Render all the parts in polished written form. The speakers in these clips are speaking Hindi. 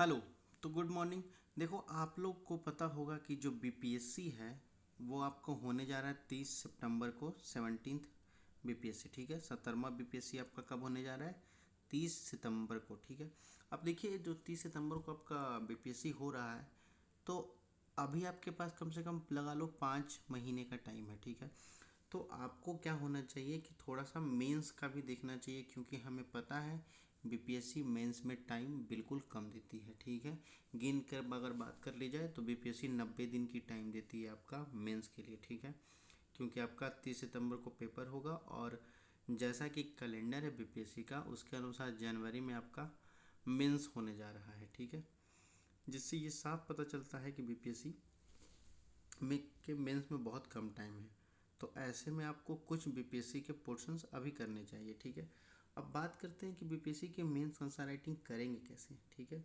हेलो। तो गुड मॉर्निंग। देखो, आप लोग को पता होगा कि जो बीपीएससी है वो आपको होने जा रहा है 30 सितंबर को 17th बीपीएससी। ठीक है, 17वां बीपीएससी आपका कब होने जा रहा है? 30 सितंबर को। ठीक है। अब देखिए, जो 30 सितंबर को आपका बीपीएससी हो रहा है, तो अभी आपके पास कम से कम लगा लो 5 महीने का टाइम है। ठीक है। तो आपको क्या होना चाहिए कि थोड़ा सा मेंस का भी देखना चाहिए, क्योंकि हमें पता है बीपीएससी मेंस में टाइम बिल्कुल कम देती है। ठीक है। गिन कर अगर बात कर ली जाए तो बीपीएससी 90 दिन की टाइम देती है आपका मेंस के लिए। ठीक है। क्योंकि आपका 30 सितंबर को पेपर होगा, और जैसा कि कैलेंडर है बीपीएससी का, उसके अनुसार जनवरी में आपका मेंस होने जा रहा है। ठीक है। जिससे ये साफ पता चलता है कि बीपीएससी में के मेंस में बहुत कम टाइम है। तो ऐसे में आपको कुछ बीपीएससी के पोर्शंस अभी करने चाहिए। ठीक है। अब बात करते हैं कि बीपीएससी के मेंस आंसर राइटिंग करेंगे कैसे। ठीक है।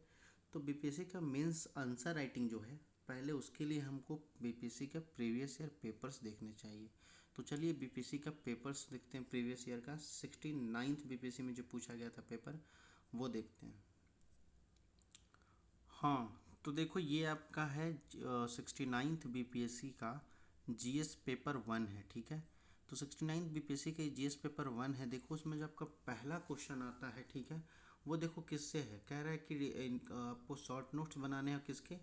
तो बीपीएससी का मेंस आंसर राइटिंग जो है, पहले उसके लिए हमको बीपीएससी का प्रीवियस ईयर पेपर्स देखने चाहिए। तो चलिए बीपीएससी का पेपर्स देखते हैं। प्रीवियस ईयर का 69th बीपीएससी में जो पूछा गया था पेपर, वो देखते हैं। हाँ, तो देखो ये आपका है 69th बीपीएससी का जीएस पेपर 1 है। ठीक है। तो 69th बीपीएससी का जीएस पेपर 1 है। देखो उसमें जो आपका पहला क्वेश्चन आता है, ठीक है, वो देखो किससे है। कह रहा है कि आपको शॉर्ट नोट्स बनाने हैं किसके।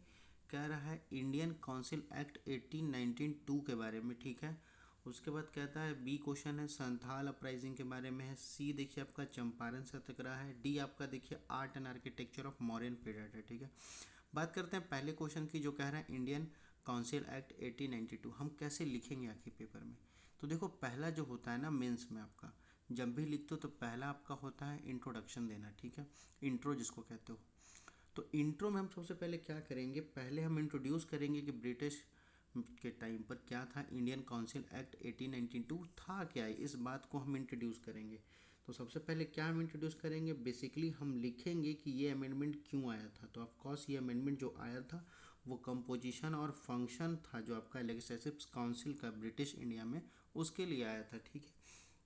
कह रहा है इंडियन काउंसिल एक्ट 1892 के बारे में। ठीक है। उसके बाद कहता है बी क्वेश्चन है संथाल अपराइजिंग के बारे में है। सी देखिए आपका चंपारण सत्याग्रह है। डी आपका देखिए art and architecture of modern period है। ठीक है। बात करते हैं पहले क्वेश्चन की, जो कह रहा है इंडियन काउंसिल एक्ट 1892 हम कैसे लिखेंगे आखिर पेपर में। तो देखो, पहला जो होता है ना मेंस में आपका, जब भी लिखते हो तो पहला आपका होता है इंट्रोडक्शन देना। ठीक है। इंट्रो जिसको कहते हो। तो इंट्रो में हम सबसे पहले क्या करेंगे, पहले हम इंट्रोड्यूस करेंगे कि ब्रिटिश के टाइम पर क्या था, इंडियन काउंसिल एक्ट 1892 था क्या है, इस बात को हम इंट्रोड्यूस करेंगे। तो सबसे पहले क्या हम इंट्रोड्यूस करेंगे, बेसिकली हम लिखेंगे कि ये अमेंडमेंट क्यों आया था। तो ऑफकोर्स ये अमेंडमेंट जो आया था वो कंपोजिशन और फंक्शन था जो आपका लेजिस्लेटिव काउंसिल का ब्रिटिश इंडिया में, उसके लिए आया था। ठीक है।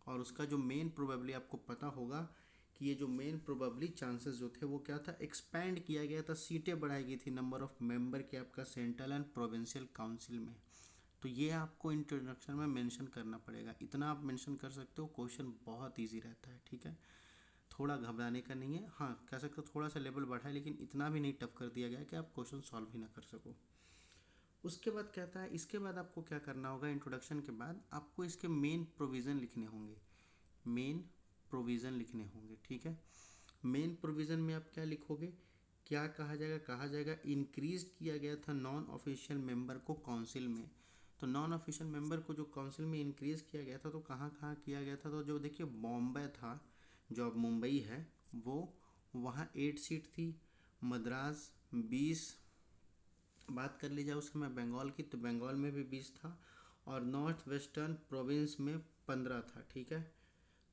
और उसका जो मेन प्रोबेबली आपको पता होगा कि ये जो मेन प्रोबेबली चांसेस जो थे वो क्या था, एक्सपैंड किया गया था, सीटें बढ़ाई गई थी नंबर ऑफ मेंबर के आपका सेंट्रल एंड प्रोविंशियल काउंसिल में। तो ये आपको इंट्रोडक्शन में मेंशन करना पड़ेगा। इतना आप मेंशन कर सकते हो, क्वेश्चन बहुत इजी रहता है। ठीक है। थोड़ा घबराने का नहीं है। हाँ, कह सकते हो थोड़ा सा लेवल बढ़ा है, लेकिन इतना भी नहीं टफ कर दिया गया कि आप क्वेश्चन सॉल्व ही ना कर सको। उसके बाद कहता है, इसके बाद आपको क्या करना होगा, इंट्रोडक्शन के बाद आपको इसके मेन प्रोविज़न लिखने होंगे। मेन प्रोविज़न लिखने होंगे। ठीक है। मेन प्रोविज़न में आप क्या लिखोगे, क्या कहा जाएगा इंक्रीज किया गया था नॉन ऑफिशियल मेंबर को काउंसिल में। तो नॉन ऑफिशियल मेंबर को जो काउंसिल में इंक्रीज किया गया था, तो कहाँ कहाँ किया गया था, तो जो देखिए बॉम्बे था, जो अब मुंबई है, वो वहाँ 8 सीट थी। मद्रास 20, बात कर ली जाए उस समय बंगाल की, तो बंगाल में भी 20 था, और नॉर्थ वेस्टर्न प्रोविंस में 15 था। ठीक है।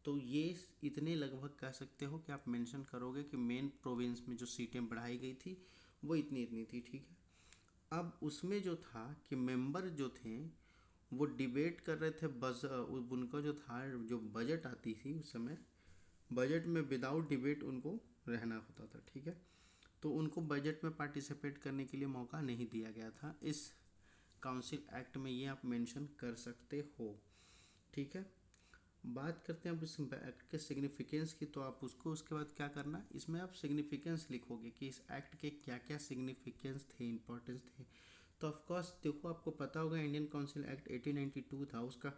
तो ये इतने लगभग कह सकते हो कि आप मेंशन करोगे कि मेन प्रोविंस में जो सीटें बढ़ाई गई थी वो इतनी इतनी थी। ठीक है। अब उसमें जो था कि मेंबर जो थे वो डिबेट कर रहे थे, बस उनका जो था, जो बजट आती थी उस समय, बजट में विदाउट डिबेट उनको रहना होता था। ठीक है। तो उनको बजट में पार्टिसिपेट करने के लिए मौका नहीं दिया गया था। इस काउंसिल एक्ट में ये आप मेंशन कर सकते हो। ठीक है। बात करते हैं अब इस एक्ट के सिग्निफिकेंस की, तो आप उसको उसके बाद क्या करना, इसमें आप सिग्निफिकेंस लिखोगे कि इस एक्ट के क्या क्या सिग्निफिकेंस थे, इंपॉर्टेंस थे। तो ऑफकोर्स देखो, आपको पता होगा इंडियन काउंसिल एक्ट 1892 था, उसका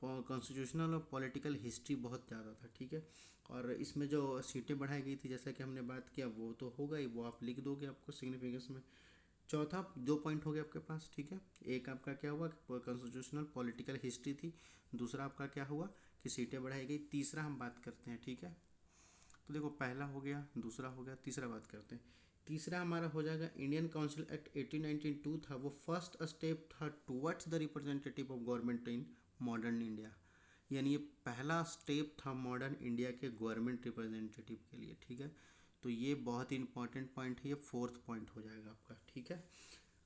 कॉन्स्टिट्यूशनल और पॉलिटिकल हिस्ट्री बहुत ज़्यादा था। ठीक है। और इसमें जो सीटें बढ़ाई गई थी, जैसा कि हमने बात किया, वो तो होगा ही, वो आप लिख दोगे आपको सिग्निफिकेंस में। चौथा 2 पॉइंट हो गए आपके पास। ठीक है। एक आपका क्या हुआ, कॉन्स्टिट्यूशनल पॉलिटिकल हिस्ट्री थी। दूसरा आपका क्या हुआ कि सीटें बढ़ाई गई। तीसरा हम बात करते हैं। ठीक है। तो देखो, पहला हो गया, दूसरा हो गया, तीसरा बात करते हैं। तीसरा हमारा हो जाएगा इंडियन काउंसिल एक्ट 1892 था, वो फर्स्ट स्टेप था towards the representative of government in modern India. यानी ये पहला स्टेप था मॉडर्न इंडिया के गवर्नमेंट रिप्रेजेंटेटिव के लिए। ठीक है। तो ये बहुत ही इंपॉर्टेंट पॉइंट है, ये फोर्थ पॉइंट हो जाएगा आपका। ठीक है।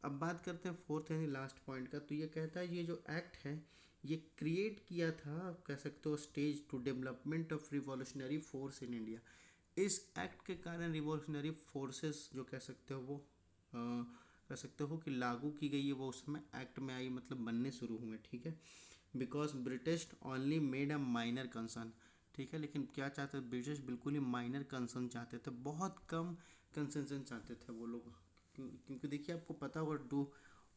अब बात करते हैं फोर्थ यानी लास्ट पॉइंट का। तो ये कहता है ये जो एक्ट है ये क्रिएट किया था, आप कह सकते हो, stage to development of revolutionary force in India. इस एक्ट के कारण रिवॉल्यूशनरी फोर्सेस जो कह सकते हो वो कह सकते हो कि लागू की गई है, वो उस समय एक्ट में आई, मतलब बनने शुरू हुए, ठीक है। Because British only made a minor concern, ठीक है। लेकिन क्या चाहते थे ब्रिटिश, बिल्कुल ही माइनर कंसर्न चाहते थे, बहुत कम कंसेशन चाहते थे वो लोग। क्योंकि देखिए आपको पता होगा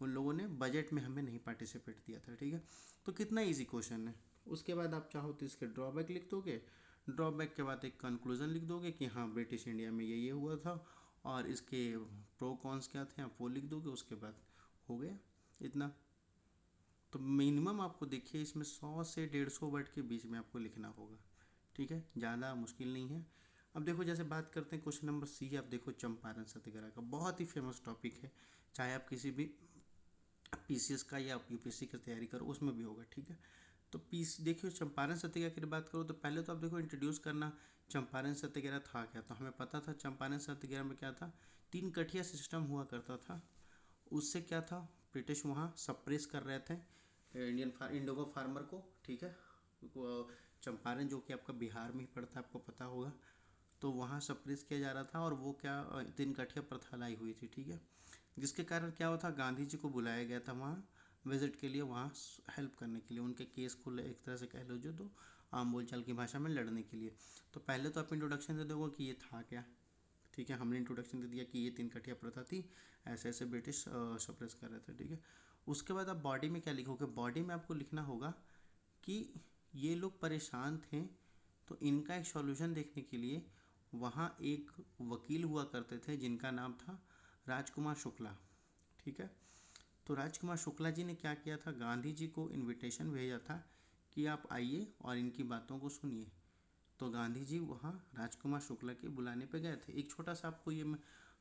उन लोगों ने बजट में हमें नहीं पार्टिसिपेट दिया था, ठीक है। तो कितना इजी क्वेश्चन है। उसके बाद आप चाहो तो इसके ड्रॉबैक लिख दोगे, ड्रॉबैक के बाद एक कंक्लूजन लिख दोगे कि हाँ ब्रिटिश इंडिया में ये हुआ था, और इसके प्रो कॉन्स क्या थे आप वो लिख दोगे, उसके बाद हो गया इतना। तो मिनिमम आपको देखिए इसमें 100 से 150 वर्ड के बीच में आपको लिखना होगा, ठीक है, ज़्यादा मुश्किल नहीं है। अब देखो जैसे बात करते हैं क्वेश्चन नंबर सी, आप देखो चंपारण सत्याग्रह का बहुत ही फेमस टॉपिक है, चाहे आप किसी भी पीसीएस का या यूपीएससी की तैयारी करो उसमें भी होगा, ठीक है। तो पीस देखिए चंपारण सत्याग्रह की बात करो तो पहले तो आप देखो इंट्रोड्यूस करना, चंपारण सत्याग्रह था क्या, तो हमें पता था चंपारण सत्याग्रह में क्या था, 3 कठिया सिस्टम हुआ करता था। उससे क्या था, ब्रिटिश वहाँ सप्रेस कर रहे थे इंडिगो फार्मर को, ठीक है। चंपारण जो कि आपका बिहार में ही पड़ता है, आपको पता होगा। तो वहाँ सप्रेस किया जा रहा था, और वो क्या 3 कठिया प्रथा लाई हुई थी, ठीक है। जिसके कारण क्या हुआ था, गांधी जी को बुलाया गया था वहाँ विजिट के लिए, वहाँ हेल्प करने के लिए, उनके केस को एक तरह से कह लो जो तो आम बोलचाल की भाषा में लड़ने के लिए। तो पहले तो आप इंट्रोडक्शन दे दोगे कि ये था क्या, ठीक है। हमने इंट्रोडक्शन दे दिया कि ये 3 कठिया प्रथा थी, ऐसे ऐसे ब्रिटिश सप्रेस कर रहे थे, ठीक है। उसके बाद आप बॉडी में क्या लिखोगे, बॉडी में आपको लिखना होगा कि ये लोग परेशान थे, तो इनका एक सॉल्यूशन देखने के लिए वहाँ एक वकील हुआ करते थे जिनका नाम था राजकुमार शुक्ला, ठीक है। तो राजकुमार शुक्ला जी ने क्या किया था, गांधी जी को इनविटेशन भेजा था कि आप आइए और इनकी बातों को सुनिए। तो गांधी जी वहाँ राजकुमार शुक्ला के बुलाने पे गए थे। एक छोटा सा आपको ये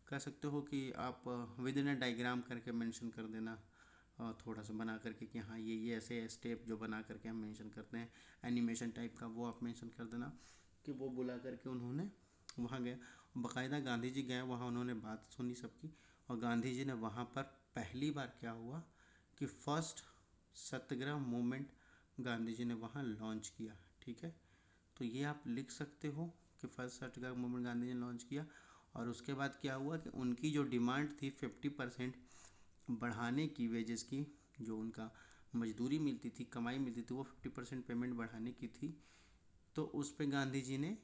कह सकते हो कि आप विद इन अ डायग्राम करके मेंशन कर देना, थोड़ा सा बना करके कि हाँ ये ऐसे स्टेप जो बना करके हम मेंशन करते हैं एनिमेशन टाइप का, वो आप मेंशन कर देना कि वो बुला करके उन्होंने वहाँ गए। बाकायदा गांधी जी गए वहाँ, उन्होंने बात सुनी सबकी, और गांधी जी ने वहाँ पर पहली बार क्या हुआ कि फर्स्ट सत्याग्रह मूवमेंट गांधी जी ने वहाँ लॉन्च किया, ठीक है। तो ये आप लिख सकते हो कि फर्स्ट सत्याग्रह मूवमेंट गांधी जी ने लॉन्च किया। और उसके बाद क्या हुआ कि उनकी जो डिमांड थी 50% बढ़ाने की, वेजेस की, जो उनका मजदूरी मिलती थी, कमाई मिलती थी, वो 50% पेमेंट बढ़ाने की थी। तो उस पर गांधी जी ने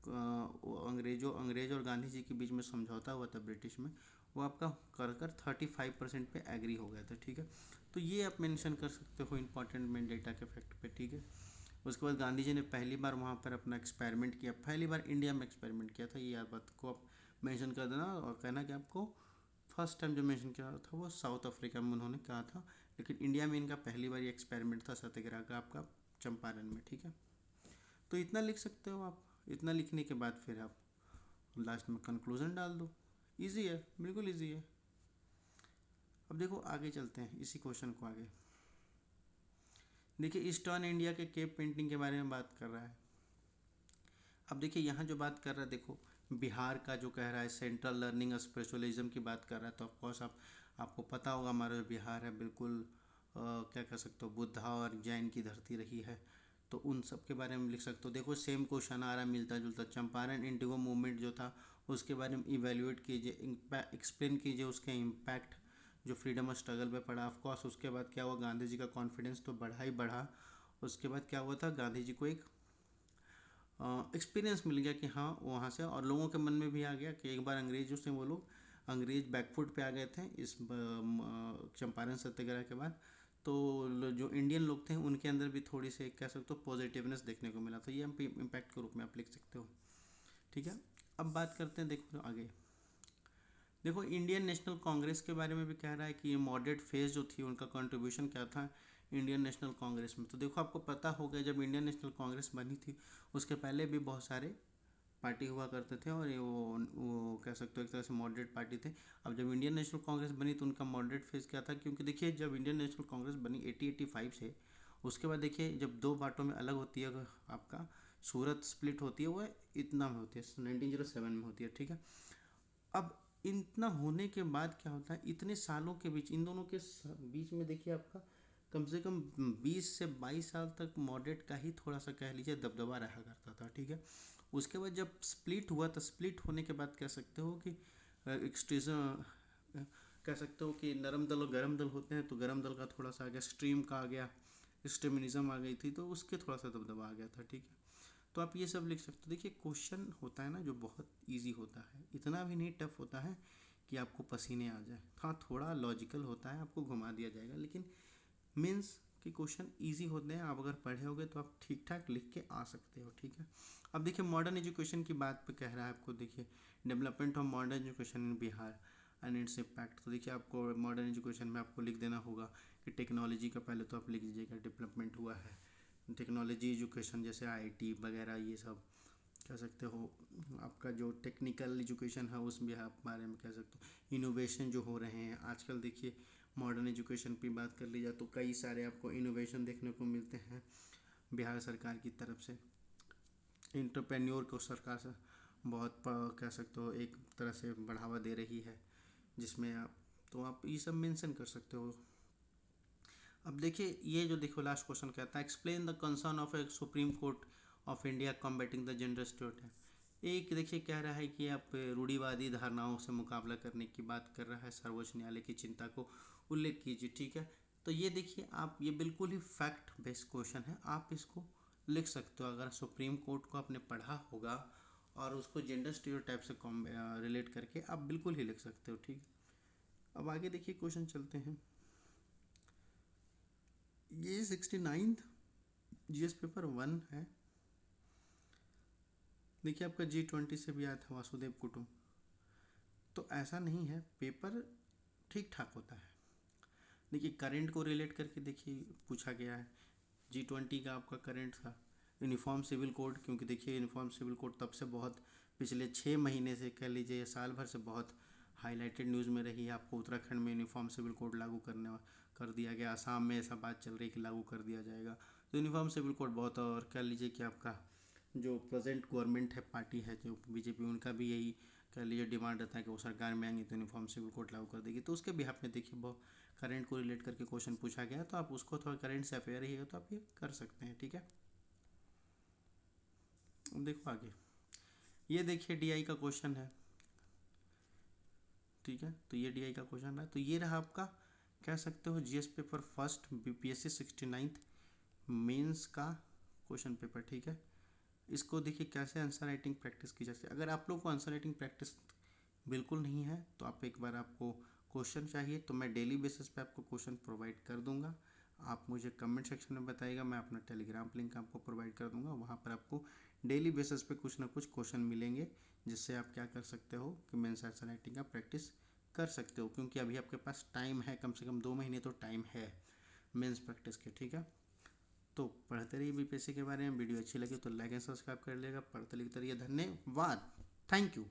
अंग्रेज और गांधी जी के बीच में समझौता हुआ था ब्रिटिश में, वो आपका कर 35% पे एग्री हो गया था, ठीक है। तो ये आप मेंशन कर सकते हो इंपॉर्टेंट मेन डेटा के फैक्ट पे, ठीक है। उसके बाद गांधी जी ने पहली बार वहाँ पर अपना एक्सपेरिमेंट किया, पहली बार इंडिया में एक्सपेरिमेंट किया था, ये याद बात को आप मेंशन कर देना, और कहना कि आपको फर्स्ट टाइम जो मेंशन किया था वो साउथ अफ्रीका में उन्होंने कहा था, लेकिन इंडिया में इनका पहली बार ये एक्सपेरिमेंट था सत्याग्रह का आपका चंपारण में, ठीक है। तो इतना लिख सकते हो आप। इतना लिखने के बाद फिर आप लास्ट में कंक्लूजन डाल दो। इजी है, बिल्कुल इजी है। अब देखो आगे चलते हैं इसी क्वेश्चन को आगे। देखिए ईस्टर्न इंडिया के केप पेंटिंग के बारे में बात कर रहा है। अब देखिए यहाँ जो बात कर रहा है, देखो बिहार का जो कह रहा है सेंट्रल लर्निंग स्पिरिचुअलिज्म की बात कर रहा है, तो ऑफकोर्स आपको पता होगा हमारा जो बिहार है बिल्कुल क्या कह सकते हो बुद्धा और जैन की धरती रही है, तो उन सब के बारे में लिख सकते हो। देखो सेम क्वेश्चन आ रहा है मिलता जुलता, चंपारण इंडिगो मूवमेंट जो था उसके बारे में इवेल्युएट कीजिए, एक्सप्लेन कीजिए उसके इम्पैक्ट जो फ्रीडम स्ट्रगल पे पड़ा। ऑफकोर्स उसके बाद क्या हुआ, गांधी जी का कॉन्फिडेंस तो बढ़ा ही बढ़ा। उसके बाद क्या हुआ था, गांधी जी को एक एक्सपीरियंस मिल गया कि हाँ वहाँ से, और लोगों के मन में भी आ गया कि एक बार अंग्रेजों से वो लोग अंग्रेज बैकफुट पे आ गए थे इस चंपारण सत्याग्रह के बाद। तो जो इंडियन लोग थे उनके अंदर भी थोड़ी सी कह सकते हो पॉजिटिवनेस देखने को मिला, तो ये हम इम्पैक्ट के रूप में आप लिख सकते हो, ठीक है। अब बात करते हैं देखो आगे। देखो इंडियन नेशनल कांग्रेस के बारे में भी कह रहा है कि ये मॉडरेट फेज जो थी उनका कंट्रीब्यूशन क्या था इंडियन नेशनल कांग्रेस में। तो देखो आपको पता हो गया जब इंडियन नेशनल कांग्रेस बनी थी उसके पहले भी बहुत सारे पार्टी हुआ करते थे, और ये वो कह सकते हो एक तरह से मॉडरेट पार्टी थे। अब जब इंडियन नेशनल कांग्रेस बनी तो उनका मॉडरेट फेज क्या था, क्योंकि देखिए जब इंडियन नेशनल कांग्रेस बनी 1885 से, उसके बाद देखिए जब 2 बाटों में अलग होती है आपका सूरत स्प्लिट होती है, वो इतना में होती है 1907 में होती है, ठीक है। अब इतना होने के बाद क्या होता है, इतने सालों के बीच इन दोनों के बीच में देखिए आपका कम से कम 20 से 22 साल तक मॉडरेट का ही थोड़ा सा कह लीजिए दबदबा रहा करता था, ठीक है। उसके बाद जब स्प्लिट हुआ तो स्प्लिट होने के बाद कह सकते हो कि एक्सट्रीजन कह सकते हो कि नरम दल और गर्म दल होते हैं, तो गर्म दल का थोड़ा सा आ गया, स्ट्रीम का आ गया, एक्सट्रीमिज्म आ गई थी, तो उसके थोड़ा सा दबदबा आ गया था, ठीक है। तो आप ये सब लिख सकते हो। देखिए क्वेश्चन होता है ना जो बहुत इजी होता है, इतना भी नहीं टफ होता है कि आपको पसीने आ जाए। हाँ थोड़ा लॉजिकल होता है, आपको घुमा दिया जाएगा, लेकिन मीन्स कि क्वेश्चन इजी होते हैं। आप अगर पढ़े होगे तो आप ठीक ठाक लिख के आ सकते हो, ठीक है। अब देखिए मॉडर्न एजुकेशन की बात पे कह रहा है आपको, देखिए development of modern education in Bihar and its impact. तो देखिए आपको मॉडर्न एजुकेशन में आपको लिख देना होगा कि टेक्नोलॉजी का पहले तो आप लिख दीजिएगा डेवलपमेंट हुआ है, टेक्नोलॉजी एजुकेशन जैसे आईटी वगैरह ये सब कह सकते हो। आपका जो टेक्निकल एजुकेशन है उसमें आप बारे में कह सकते हो। इनोवेशन जो हो रहे हैं आजकल, देखिए मॉडर्न एजुकेशन की बात कर ली जाए तो कई सारे आपको इनोवेशन देखने को मिलते हैं बिहार सरकार की तरफ से। इंटरप्रेन्योर को सरकार से बहुत कह सकते हो एक तरह से बढ़ावा दे रही है, जिसमें आप तो आप ये सब मेंशन कर सकते हो। अब देखिए ये जो देखो लास्ट क्वेश्चन कहता है explain the concern of a supreme court of India combating the gender stereotype. एक देखिए कह रहा है कि आप रूढ़िवादी धारणाओं से मुकाबला करने की बात कर रहा है, सर्वोच्च न्यायालय की चिंता को उल्लेख कीजिए, ठीक है। तो ये देखिए आप ये बिल्कुल ही फैक्ट बेस्ड क्वेश्चन है, आप इसको लिख सकते हो। अगर सुप्रीम कोर्ट को आपने पढ़ा होगा और उसको जेंडर स्टीरियोटाइप से रिलेट करके आप बिल्कुल ही लिख सकते हो, ठीक है। अब आगे देखिए क्वेश्चन चलते हैं। ये 69th जीएस पेपर 1 है। देखिए आपका G20 से भी आया था वासुदेव कुटुंब। तो ऐसा नहीं है, पेपर ठीक ठाक होता है। देखिए करंट को रिलेट करके देखिए पूछा गया है। G20 का आपका करंट था यूनिफॉर्म सिविल कोड, क्योंकि देखिए यूनिफॉर्म सिविल कोड तब से बहुत पिछले 6 महीने से कह लीजिए साल भर से बहुत हाईलाइटेड न्यूज़ में रही है। आपको उत्तराखंड में यूनिफॉर्म सिविल कोड लागू कर दिया गया, असम में ऐसा बात चल रही है कि लागू कर दिया जाएगा। तो यूनिफॉर्म सिविल कोड बहुत, और कह लीजिए कि आपका जो प्रेजेंट गवर्नमेंट है, पार्टी है जो बीजेपी, उनका भी यही कह लीजिए डिमांड रहता है कि वो सरकार में आएंगे तो यूनिफॉर्म सिविल कोड लागू कर देगी। तो उसके बिहाफ में देखिए बहुत करंट को रिलेट करके क्वेश्चन पूछा गया है, तो आप उसको थोड़ा करंट से अफेयर ही है तो आप ये कर सकते हैं, ठीक है। अब देखो आगे, ये देखिए डीआई का क्वेश्चन है, ठीक है। तो ये डीआई का क्वेश्चन है, तो ये रहा आपका कह सकते हो GS paper first BPSC 69th mains का क्वेश्चन पेपर, ठीक है। इसको देखिए कैसे आंसर राइटिंग प्रैक्टिस की जाती है। अगर आप लोग को आंसर राइटिंग प्रैक्टिस बिल्कुल नहीं है तो आप एक बार आपको क्वेश्चन चाहिए तो मैं डेली बेसिस पे आपको क्वेश्चन प्रोवाइड कर दूंगा। आप मुझे कमेंट सेक्शन में बताइएगा, मैं अपना टेलीग्राम लिंक आपको प्रोवाइड कर दूंगा। वहाँ पर आपको डेली बेसिस पे कुछ ना कुछ क्वेश्चन मिलेंगे, जिससे आप क्या कर सकते हो कि मेंस आंसर राइटिंग का प्रैक्टिस कर सकते हो। क्योंकि अभी आपके पास टाइम है, कम से कम 2 महीने तो टाइम है मेंस प्रैक्टिस के, ठीक है। तो पढ़ते रहिए बीपीएससी के बारे में। वीडियो अच्छी लगी तो लाइक एंड सब्सक्राइब कर लेगा। पढ़ते लिखते रहिए। धन्यवाद, थैंक यू।